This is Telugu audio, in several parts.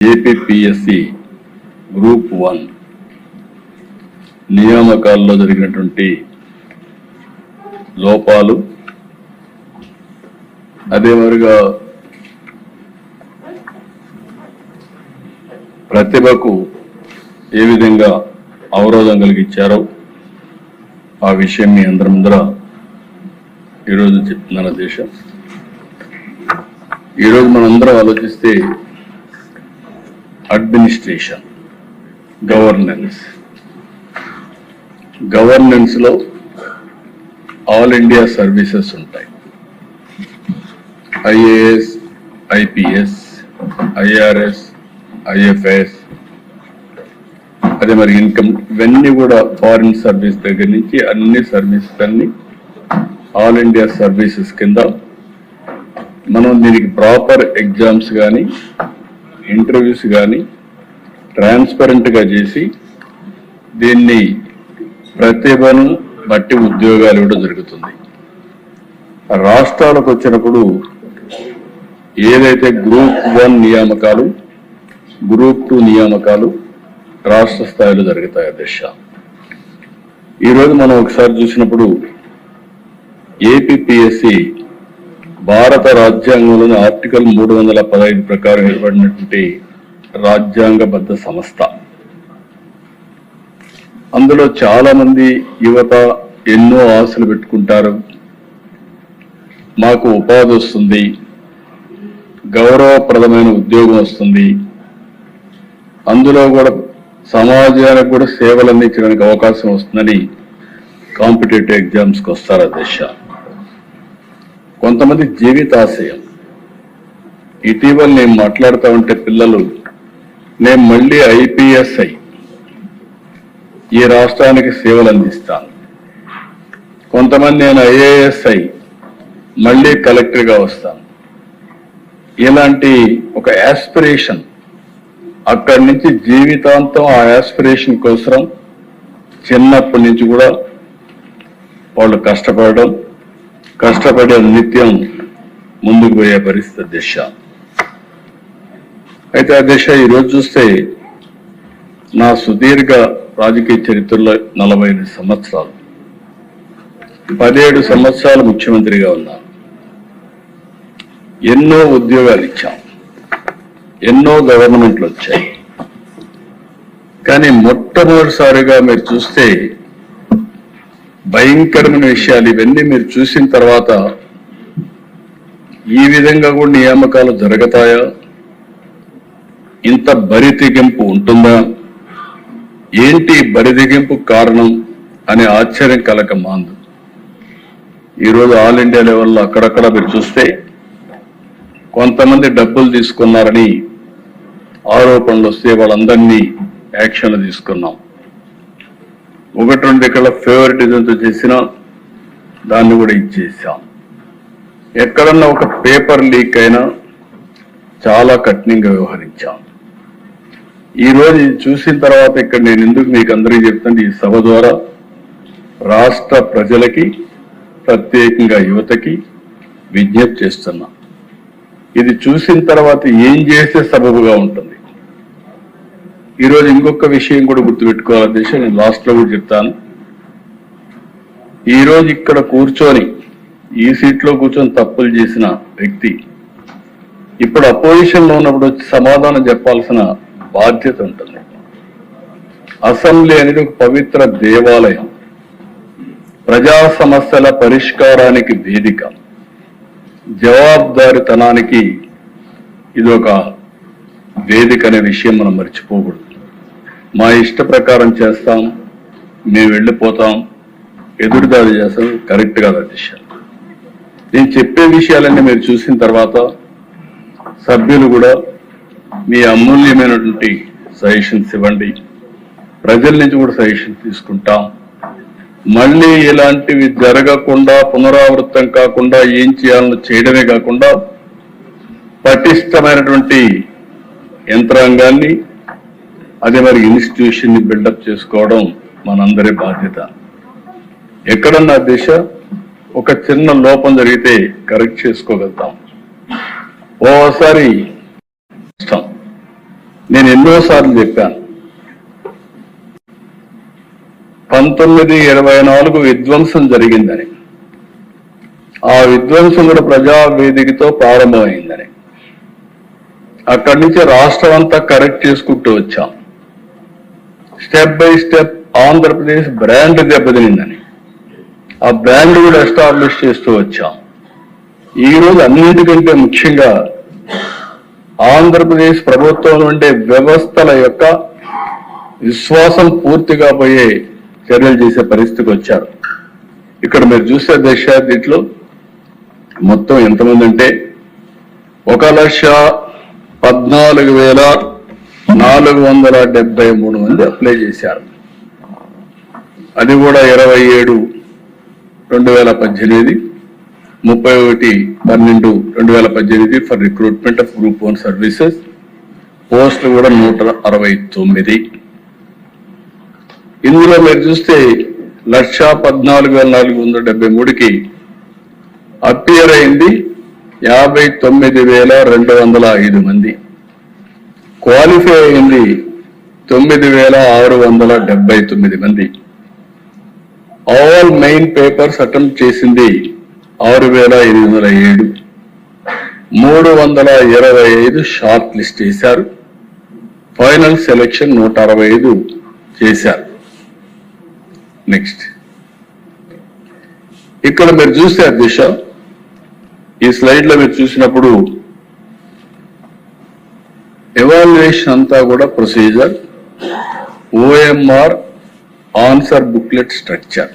ఏపీపీఎస్సి గ్రూప్ 1 నియామకాల్లో జరిగినటువంటి లోపాలు, అదే మరిగా ప్రతిభకు ఏ విధంగా అవరోధం కలిగించారో ఆ విషయం మీ అందరి ముందర ఈరోజు చెప్తున్నాను అధ్యక్ష. ఈరోజు మనందరం ఆలోచిస్తే అడ్మినిస్ట్రేషన్, గవర్నెన్స్ లో ఆల్ ఇండియా సర్వీసెస్ ఉంటాయి. ఐఏఎస్, ఐపీఎస్, ఐఆర్ఎస్, ఐఎఫ్ఎస్, అదే మరి ఇన్కమ్, ఇవన్నీ కూడా ఫారిన్ సర్వీస్ దగ్గర నుంచి అన్ని సర్వీసెస్ అన్ని ఆల్ ఇండియా సర్వీసెస్ కింద మనం దీనికి ప్రాపర్ ఎగ్జామ్స్ కానీ ఇంటర్వ్యూస్ కానీ ట్రాన్స్పరెంట్గా చేసి దీన్ని ప్రతిభను బట్టి ఉద్యోగాలు ఇవ్వడం జరుగుతుంది. రాష్ట్రాలకు వచ్చినప్పుడు ఏదైతే గ్రూప్ 1 నియామకాలు, గ్రూప్ 2 నియామకాలు రాష్ట్ర స్థాయిలో జరుగుతాయి అధ్యక్ష. ఈరోజు మనం ఒకసారి చూసినప్పుడు ఏపీపీఎస్సి భారత రాజ్యాంగంలోని ఆర్టికల్ 315 ప్రకారం ఏర్పడినటువంటి రాజ్యాంగబద్ధ సంస్థ. అందులో చాలా మంది యువత ఎన్నో ఆశలు పెట్టుకుంటారు. మాకు ఉపాధి వస్తుంది, గౌరవప్రదమైన ఉద్యోగం వస్తుంది, అందులో కూడా సమాజానికి కూడా సేవలు అందించడానికి అవకాశం వస్తుందని కాంపిటేటివ్ ఎగ్జామ్స్కి వస్తారు అధ్యక్ష. కొంతమంది జీవితాశయం. ఇటీవల నేను మాట్లాడుతూ ఉంటే పిల్లలు, నేను మళ్ళీ ఐపీఎస్ అయి ఈ రాష్ట్రానికి సేవలు అందిస్తాను, కొంతమంది నేను ఐఏఎస్ అయి మళ్ళీ కలెక్టర్గా వస్తాను, ఇలాంటి ఒక యాస్పిరేషన్, అక్కడి నుంచి జీవితాంతం ఆ యాస్పిరేషన్ కోసం చిన్నప్పటి నుంచి కూడా వాళ్ళు కష్టపడే నిత్యం ముందుకు పోయే పరిస్థితి అధ్యక్ష. అయితే అధ్యక్ష, ఈరోజు చూస్తే నా సుదీర్ఘ రాజకీయ చరిత్రలో 45 సంవత్సరాలు, 17 సంవత్సరాలు ముఖ్యమంత్రిగా ఉన్నాను. ఎన్నో ఉద్యోగాలు ఇచ్చాం, ఎన్నో గవర్నమెంట్లు వచ్చాయి. కానీ మొట్టమొదటిసారిగా మీరు చూస్తే భయంకరమైన విషయాలు ఇవన్నీ మీరు చూసిన తర్వాత ఈ విధంగా కూడా నియామకాలు జరుగుతాయా, ఇంత బరితెగింపు ఉంటుందా, ఏంటి బరితెగింపు కారణం అనే ఆశ్చర్యం కలక మాందు. ఈరోజు ఆల్ ఇండియా లెవెల్లో అక్కడక్కడ మీరు చూస్తే కొంతమంది డబ్బులు తీసుకున్నారని ఆరోపణలు వస్తే వాళ్ళందరినీ యాక్షన్లు తీసుకున్నాం. 1-2 ఇక్కడ ఫేవరెటిజంతో చేసినా దాన్ని కూడా ఇచ్చేసాం. ఎక్కడన్నా ఒక పేపర్ లీక్ అయినా చాలా కఠినంగా వ్యవహరించాం. ఈరోజు ఇది చూసిన తర్వాత ఇక్కడ నేను ఎందుకు మీకు అందరికీ చెప్తాను, ఈ సభ ద్వారా రాష్ట్ర ప్రజలకి, ప్రత్యేకంగా యువతకి విజ్ఞప్తి చేస్తున్నా. ఇది చూసిన తర్వాత ఏం చేస్తే సబబుగా ఉంటుంది. ఈరోజు ఇంకొక విషయం కూడా గుర్తుపెట్టుకోవాలి అధ్యక్ష, నేను లాస్ట్లో కూడా చెప్తాను. ఈరోజు ఇక్కడ కూర్చొని, ఈ సీట్లో కూర్చొని తప్పులు చేసిన వ్యక్తి ఇప్పుడు అపోజిషన్లో ఉన్నప్పుడు వచ్చి సమాధానం చెప్పాల్సిన బాధ్యత ఉంటుంది. అసెంబ్లీ అనేది ఒక పవిత్ర దేవాలయం, ప్రజా సమస్యల పరిష్కారానికి వేదిక, జవాబుదారితనానికి ఇది ఒక వేదిక అనే విషయం మనం మర్చిపోకూడదు. మా ఇష్ట ప్రకారం చేస్తాం, మేము వెళ్ళిపోతాం, ఎదురుదాడి చేస్తాం, కరెక్ట్ కాదు అధ్యక్ష. నేను చెప్పే విషయాలన్నీ మీరు చూసిన తర్వాత సభ్యులు కూడా మీ అమూల్యమైనటువంటి సజెషన్స్ ఇవ్వండి. ప్రజల నుంచి కూడా సజెషన్స్ తీసుకుంటాం. మళ్ళీ ఇలాంటివి జరగకుండా, పునరావృతం కాకుండా ఏం చేయాలని చేయడమే కాకుండా పటిష్టమైనటువంటి యంత్రాంగాన్ని, అదే మరి ఇన్స్టిట్యూషన్ ని బిల్డప్ చేసుకోవడం మనందరి బాధ్యత. ఎక్కడన్నా దిశ ఒక చిన్న లోపం జరిగితే కరెక్ట్ చేసుకోగలుగుతాం. ఓసారి నేను ఎన్నోసార్లు చెప్పాను, 1924 విధ్వంసం జరిగిందని. ఆ విధ్వంసం కూడా ప్రజావేదికతో ప్రారంభమైందని. అక్కడి నుంచి రాష్ట్రం అంతా కరెక్ట్ చేసుకుంటూ వచ్చాం. Step by step Andhra Pradesh brand దెబ్బతినిందని ఆ బ్రాండ్ కూడా ఎస్టాబ్లిష్ చేస్తూ వచ్చాం. ఈ రోజు అన్నిటికంటే ముఖ్యంగా ఆంధ్రప్రదేశ్ ప్రభుత్వం ఉండే వ్యవస్థల యొక్క విశ్వాసం పూర్తిగా పోయే చర్యలు చేసే పరిస్థితికి వచ్చారు. ఇక్కడ మీరు చూసే దీంట్లో మొత్తం ఎంతమంది అంటే 1,14,473 మంది అప్లై చేశారు. అది కూడా 27/2018, 31/12/2018 for recruitment of group 1 services. పోస్టులు కూడా 169. ఇందులో మీరు చూస్తే 1,14,473కి అపియర్ అయింది 59,205 మంది. క్వాలిఫై అయింది 9,679 మంది. ఆల్ మెయిన్ పేపర్స్ అటెంప్ట్ చేసింది 6,807. 325 షార్ట్ లిస్ట్ చేశారు. ఫైనల్ సెలెక్షన్ 165 చేశారు. నెక్స్ట్ ఇక్కడ మీరు చూస్తే దిశ, ఈ స్లైడ్ లో మీరు చూసినప్పుడు ఎవాల్యుయేషన్ అంతా కూడా procedure, OMR answer booklet structure.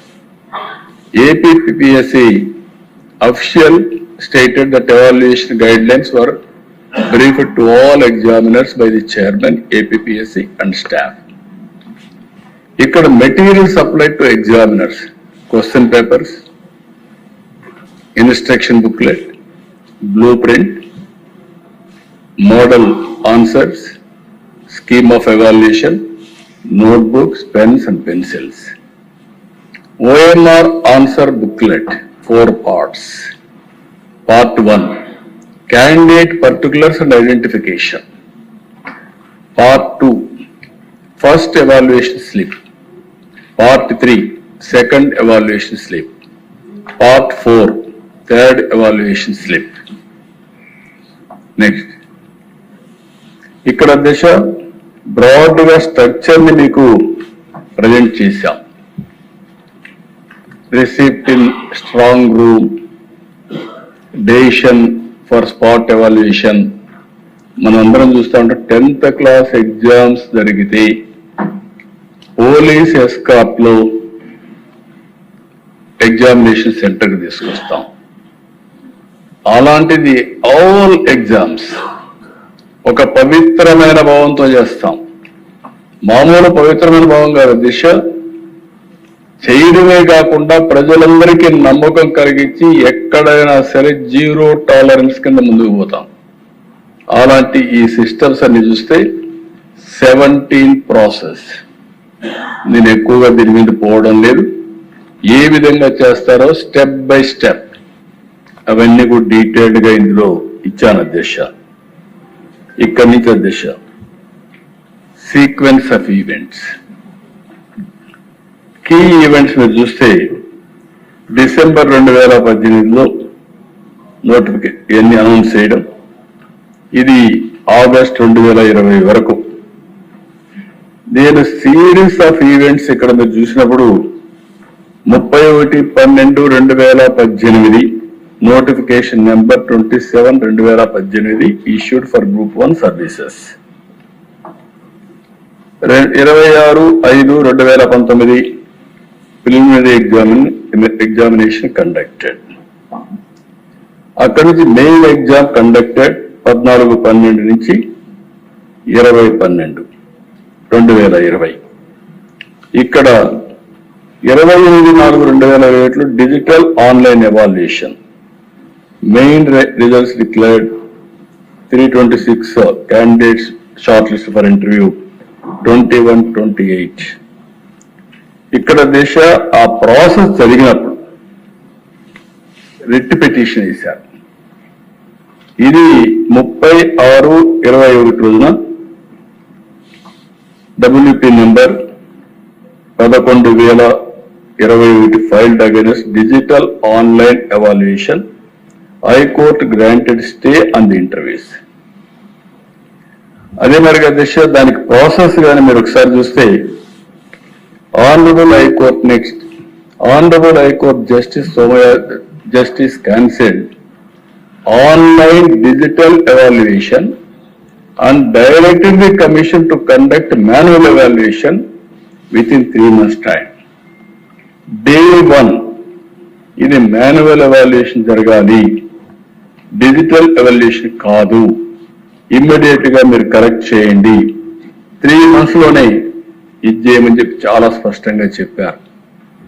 APPSC official stated that evaluation guidelines were briefed to all examiners by the chairman, APPSC and staff. ఇక్కడ material supplied to examiners, question papers, instruction booklet, blue print, model answers, scheme of evaluation, notebooks, pens and pencils. OMR answer booklet, 4 parts. Part 1, candidate particulars and identification. Part 2, first evaluation slip. Part 3, second evaluation slip. Part 4, third evaluation slip. Next. ఇక్కడ దిశ బ్రాడ్ గా స్ట్రక్చర్ ని మీకు ప్రజెంట్ చేశాం. Receipt in strong room, decision for spot evaluation. మనం అందరం చూస్తా ఉంటే 10th క్లాస్ ఎగ్జామ్స్ జరిగితే పోలీస్ ఎస్కార్ట్ లో ఎగ్జామినేషన్ సెంటర్ కి తీసుకొస్తాం. అలాంటిది ఆల్ ఎగ్జామ్స్ ఒక పవిత్రమైన భావంతో చేస్తాం. మామూలు పవిత్రమైన భావం కాదు, దిశ చేయడమే కాకుండా ప్రజలందరికీ నమ్మకం కలిగించి ఎక్కడైనా సరే 0 టాలరెన్స్ కింద ముందుకు పోతాం. అలాంటి ఈ సిస్టమ్స్ అన్ని చూస్తే 17 ప్రాసెస్. నేను ఎక్కువగా దీని మీద పోవడం లేదు. ఏ విధంగా చేస్తారో స్టెప్ బై స్టెప్ అవన్నీ కూడా డీటెయిల్డ్ గా ఇందులో ఇచ్చాను అధ్యక్ష. ఇక్కడి నుంచి అధ్యక్ష, sequence of events, key events మీరు చూస్తే డిసెంబర్ 2018లో నోటిఫికేషన్ అనౌన్స్ చేయడం, ఇది ఆగస్ట్ 2020 వరకు. నేను సిరీస్ ఆఫ్ ఈవెంట్స్ ఇక్కడ మీరు చూసినప్పుడు 31/12/2018 notification number 27/2018 issued for Group 1 services. 26/5/2019 preliminary examination conducted. అక్కడి నుంచి మెయిన్ ఎగ్జామ్ కండక్టెడ్ 14/12 నుంచి 20/12/2020. ఇక్కడ 28/4/2021 digital online evaluation. Main results declared 326 candidates shortlisted for interview 21/28. ఇక్కడ దిశ ఆ ప్రాసెస్ జరిగినప్పుడు రిట్ పిటిషన్ వేశారు. ఇది 30/6/21 రోజున WP number 11,021 filed against digital online evaluation. High Court granted stay on the interviews. అదే మరిగా దిశ దానికి ప్రాసెస్ కానీ మీరు ఒకసారి చూస్తే honourable high court next honourable high court justice cancelled online digital evaluation and directed the commission to conduct manual evaluation within 3 months time. Day 1 ఇది మాన్యువల్ ఎవాల్యుయేషన్ జరగాలి, డిజిటల్ ఎవాల్యుయేషన్ కాదు. ఇమ్మీడియట్ గా మీరు కరెక్ట్ చేయండి, 3 months లోనే ఇది చేయమని చెప్పి చాలా స్పష్టంగా చెప్పారు.